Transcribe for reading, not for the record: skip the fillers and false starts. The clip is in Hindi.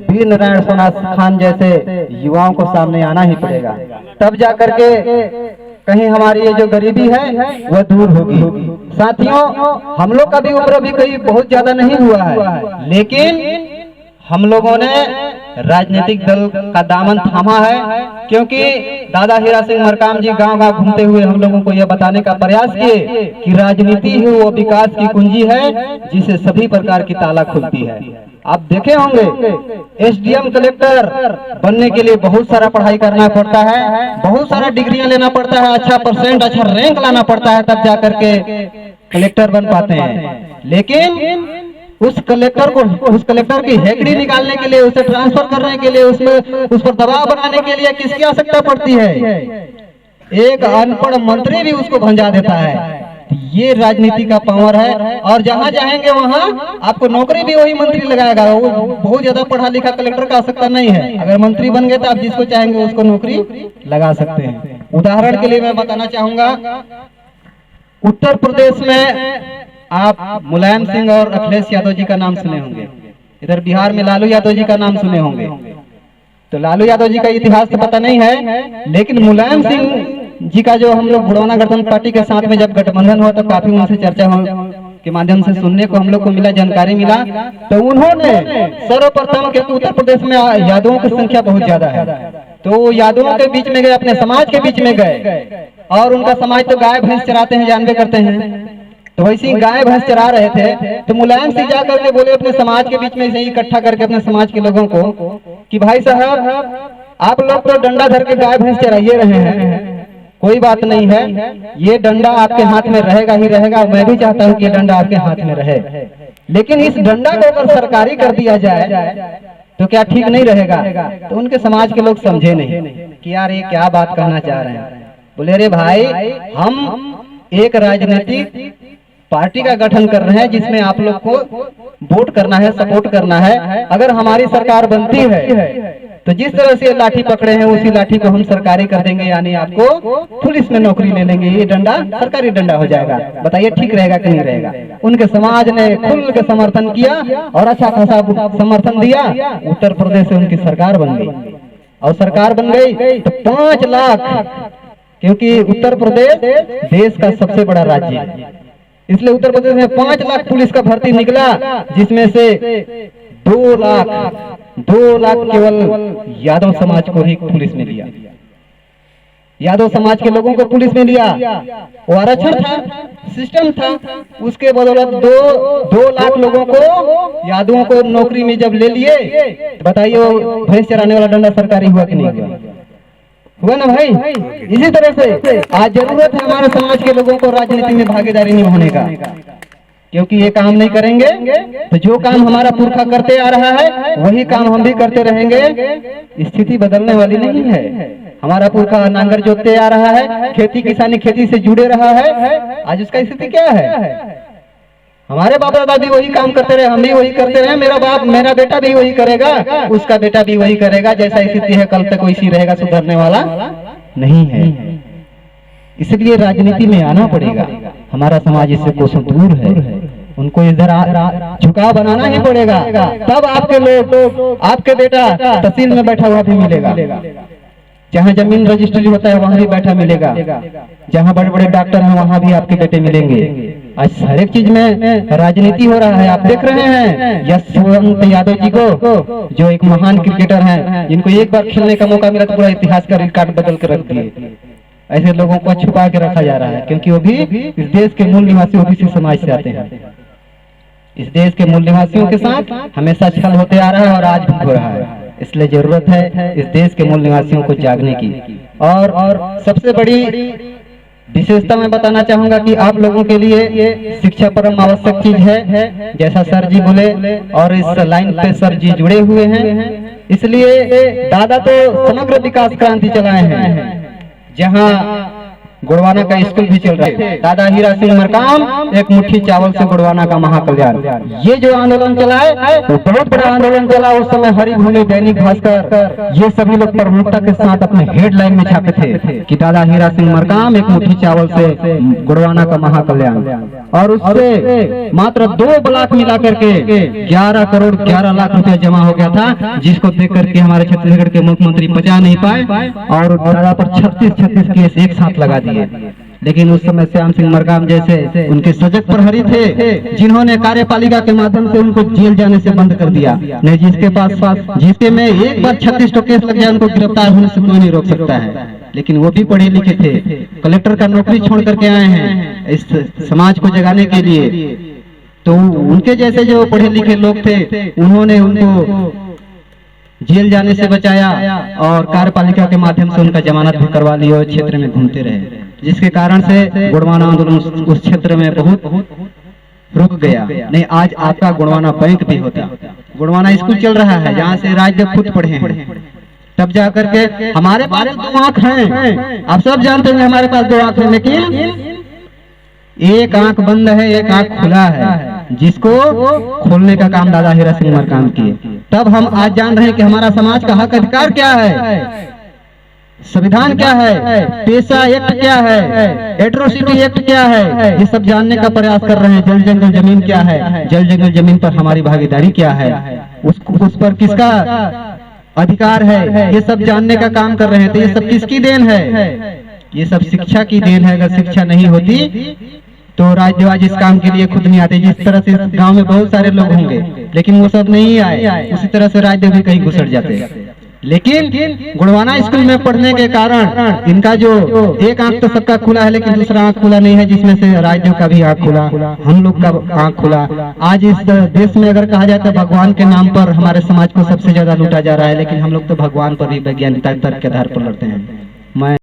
वीर नारायण सोनास खान जैसे युवाओं को सामने आना ही पड़ेगा, तब जाकर के कहीं हमारी ये जो गरीबी है वह दूर होगी। साथियों, हम लोग का भी उम्र भी कहीं बहुत ज्यादा नहीं हुआ है, लेकिन हम लोगों ने राजनीतिक दल का दामन थामा है, क्योंकि दादा हीरा सिंह मरकाम जी गांव-गांव घूमते हुए हम लोगों को यह बताने का प्रयास किए कि राजनीति ही वो विकास की कुंजी है जिसे सभी प्रकार की ताला खुलती है। आप देखे होंगे एसडीएम कलेक्टर बनने के लिए बहुत सारा पढ़ाई करना पड़ता है, बहुत सारा डिग्रियां लेना पड़ता है, अच्छा परसेंट अच्छा रैंक लाना पड़ता है, तब जाकर के कलेक्टर बन पाते हैं। लेकिन उस कलेक्टर की हेकड़ी निकालने के लिए, उसे ट्रांसफर करने के लिए, उसमें उस पर दबाव बनाने के लिए किसकी आवश्यकता पड़ती है? एक अनपढ़ मंत्री भी उसको भंजा देता है। ये राजनीति का पावर है, और जहां जाएंगे वहां आपको नौकरी भी वही मंत्री लगाएगा। वो बहुत ज्यादा पढ़ा लिखा कलेक्टर का आवश्यकता नहीं है, अगर मंत्री बन गए तो आप जिसको चाहेंगे उसको नौकरी लगा सकते हैं। उदाहरण के लिए मैं बताना चाहूंगा, उत्तर प्रदेश में आप मुलायम सिंह और अखिलेश यादव जी का नाम सुने होंगे, इधर बिहार में लालू यादव जी का नाम सुने होंगे। तो लालू यादव जी का इतिहास तो पता नहीं है, लेकिन मुलायम सिंह जी का जो हम लोग बुढ़ौना गठबंधन पार्टी के साथ में जब गठबंधन हुआ तो काफी उनसे चर्चा के माध्यम से सुनने को हम लोग को मिला, जानकारी मिला। तो उन्होंने सर्वप्रथम, क्योंकि उत्तर प्रदेश में यादवों की संख्या बहुत ज्यादा है, तो यादवों के बीच में गए, अपने समाज के बीच में गए, और उनका समाज तो गाय भैंस चराते हैं, जानबे करते हैं। तो वैसे ही गाय भैंस चरा रहे थे, तो मुलायम सिंह जाकर के बोले अपने समाज के बीच में से इकट्ठा करके अपने समाज के लोगों को कि भाई साहब, आप लोग तो डंडा धर के गाय भैंस चराइए रहे हैं, कोई बात नहीं है, ये डंडा आपके हाथ में रहेगा ही रहेगा। मैं भी चाहता हूं कि ये डंडा आपके हाथ में रहे, लेकिन इस डंडा को अगर सरकारी कर दिया जाए तो क्या ठीक नहीं रहेगा? तो उनके समाज के लोग समझे नहीं कि यार ये क्या बात कहना चाह रहे हैं। बोले अरे भाई, हम एक राजनीतिक पार्टी का गठन कर रहे हैं जिसमें आप लोग को वोट करना है, सपोर्ट करना है। अगर हमारी सरकार बनती है तो जिस तरह से लाठी पकड़े हैं उसी लाठी को हम सरकारी कर देंगे, यानी आपको पुलिस में नौकरी ले लेंगे, ये डंडा सरकारी डंडा हो जाएगा। बताइए ठीक रहेगा कि नहीं रहेगा? उनके समाज ने खुल के समर्थन किया और अच्छा खासा समर्थन दिया, उत्तर प्रदेश से उनकी सरकार बन गई। और सरकार बन गई तो 5 लाख, क्योंकि उत्तर प्रदेश देश का सबसे बड़ा राज्य है, इसलिए उत्तर प्रदेश में 5 लाख पुलिस का भर्ती निकला, जिसमें से 2 लाख केवल यादव समाज को ही पुलिस में लिया, यादव समाज के लोगों को पुलिस में लिया। वो आरक्षण था, सिस्टम था, उसके बदौलत 2 लाख लोगों को, यादवों को नौकरी में जब ले लिए, तो बताइए वो भैंस चराने वाला डंडा सरकारी हुआ कि नहीं हुआ? हुआ ना भाई? इसी तरह से आज जरूरत है हमारे समाज के लोगों को राजनीति में भागीदारी नहीं होने का, क्योंकि ये काम नहीं करेंगे तो जो काम हमारा पुरखा करते आ रहा है वही काम हम भी करते रहेंगे। स्थिति बदलने वाली नहीं है। हमारा पुरखा नांगर जोतते आ रहा है, खेती किसानी खेती से जुड़े रहा है, आज उसका स्थिति क्या है? हमारे बाप दादा भी वही काम करते रहे, हम भी वही करते रहे, मेरा बेटा भी वही करेगा, उसका बेटा भी वही करेगा। जैसा स्थिति है कल तक वैसी रहेगा, सुधरने वाला नहीं है। इसलिए राजनीति में आना पड़ेगा। हमारा समाज इससे कोसों दूर है, उनको इधर झुकाव बनाना ही पड़ेगा, तब आपके लोग, आपके बेटा तहसील में बैठा हुआ भी मिलेगा, जहाँ जमीन रजिस्ट्री होता है वहां भी बैठा मिलेगा, जहाँ बड़े बड़े डॉक्टर हैं वहां भी आपके बेटे मिलेंगे। आज हर एक चीज में राजनीति हो रहा है। आप देख रहे हैं यशवंत यादव जी को, जो एक महान क्रिकेटर हैं, जिनको एक बार खेलने का मौका मिला तो पूरा इतिहास का रिकॉर्ड बदल कर रख दिए। ऐसे लोगों को छुपा के रखा जा रहा है, क्योंकि वो भी इस देश के मूल निवासी ओबीसी समाज से आते हैं। इस देश के मूल निवासियों के साथ हमेशा छल होते आ रहा है और आज भी हो रहा है। इसलिए जरूरत है इस देश के मूल निवासियों को जागने की। और सबसे बड़ी विशेषता मैं बताना चाहूंगा कि आप लोगों के लिए शिक्षा परम आवश्यक चीज है, जैसा सर जी बोले, और इस लाइन पे सर जी जुड़े हुए हैं। इसलिए दादा तो समग्र विकास क्रांति चलाए हैं, जहां गुड़वाना का स्कूल भी चल रहा है। दादा हीरा सिंह मरकाम, एक मुट्ठी चावल से गुड़वाना का महाकल्याण, ये जो आंदोलन चला है वो बहुत बड़ा आंदोलन चला। उस समय हरिभूमि, दैनिक भास्कर, ये सभी लोग प्रमुखता के साथ अपने हेडलाइन में छापे थे कि दादा हीरा सिंह मरकाम, एक मुट्ठी चावल से गुड़वाना का महाकल्याण। और उससे मात्र 2 ब्लॉक मिला करके 11 करोड़ 11 लाख रुपया जमा हो गया था, जिसको देख करके हमारे छत्तीसगढ़ के मुख्यमंत्री पचा नहीं पाए और दादा पर 36 केस एक साथ लगा दिए। लेकिन उस समय श्याम सिंह मरकाम जैसे उनके सजग प्रहरी थे, जिन्होंने कार्यपालिका के माध्यम से उनको जेल जाने से बंद कर दिया। नहीं, जिसके में एक बार 36 केस लग जाए, उनको गिरफ्तार होने से कोई नहीं रोक सकता है। लेकिन वो भी पढ़े लिखे थे, कलेक्टर का नौकरी छोड़ करके आए हैं इस समाज को जगाने के लिए। तो उनके जैसे जो पढ़े लिखे लोग थे, उन्होंने उनको जेल जाने से बचाया और कार्यपालिका के माध्यम से उनका जमानत भी करवा लिया और क्षेत्र में घूमते रहे, जिसके कारण से गुड़वाना आंदोलन उस क्षेत्र में बहुत रुक गया। नहीं, आज आपका गुड़वाना बैंक भी होता। गुड़वाना स्कूल चल रहा है जहाँ से राजदेव खुद पढ़े हैं, तब जा करके हमारे पास 2 आंख हैं। आप सब जानते हैं हमारे पास 2 आंख है, लेकिन एक आंख बंद है, एक आंख खुला है, जिसको खोलने का काम दादा हीरा सिंह मरकाम किए। तब हम आज जान रहे हैं कि हमारा समाज का हक अधिकार क्या है, संविधान क्या है, पेशा एक्ट क्या है, एट्रोसिटी एक्ट क्या है, ये सब जानने का प्रयास कर रहे हैं। जल जंगल जमीन क्या है, जल जंगल जमीन पर हमारी भागीदारी क्या है, उस पर किसका अधिकार है, ये सब जानने का काम कर रहे हैं। तो ये सब किसकी देन है? ये सब शिक्षा की देन है। अगर शिक्षा नहीं होती तो राजदेव आज इस काम के लिए खुद नहीं आते। जिस तरह से गांव में बहुत सारे लोग होंगे, लेकिन वो सब नहीं आए, उसी तरह से राजदेव भी कहीं घुसट जाते। लेकिन गुड़वाना स्कूल में पढ़ने के कारण इनका जो एक आंख तो सबका खुला है, लेकिन दूसरा आंख खुला नहीं है, जिसमें से राजदेव का भी आंख खुला, हम लोग का आंख खुला। आज इस देश में अगर कहा जाए तो भगवान के नाम पर हमारे समाज को सबसे ज्यादा लूटा जा रहा है, लेकिन हम लोग तो भगवान पर भी वैज्ञानिक तर्क के आधार पर लड़ते हैं। मैं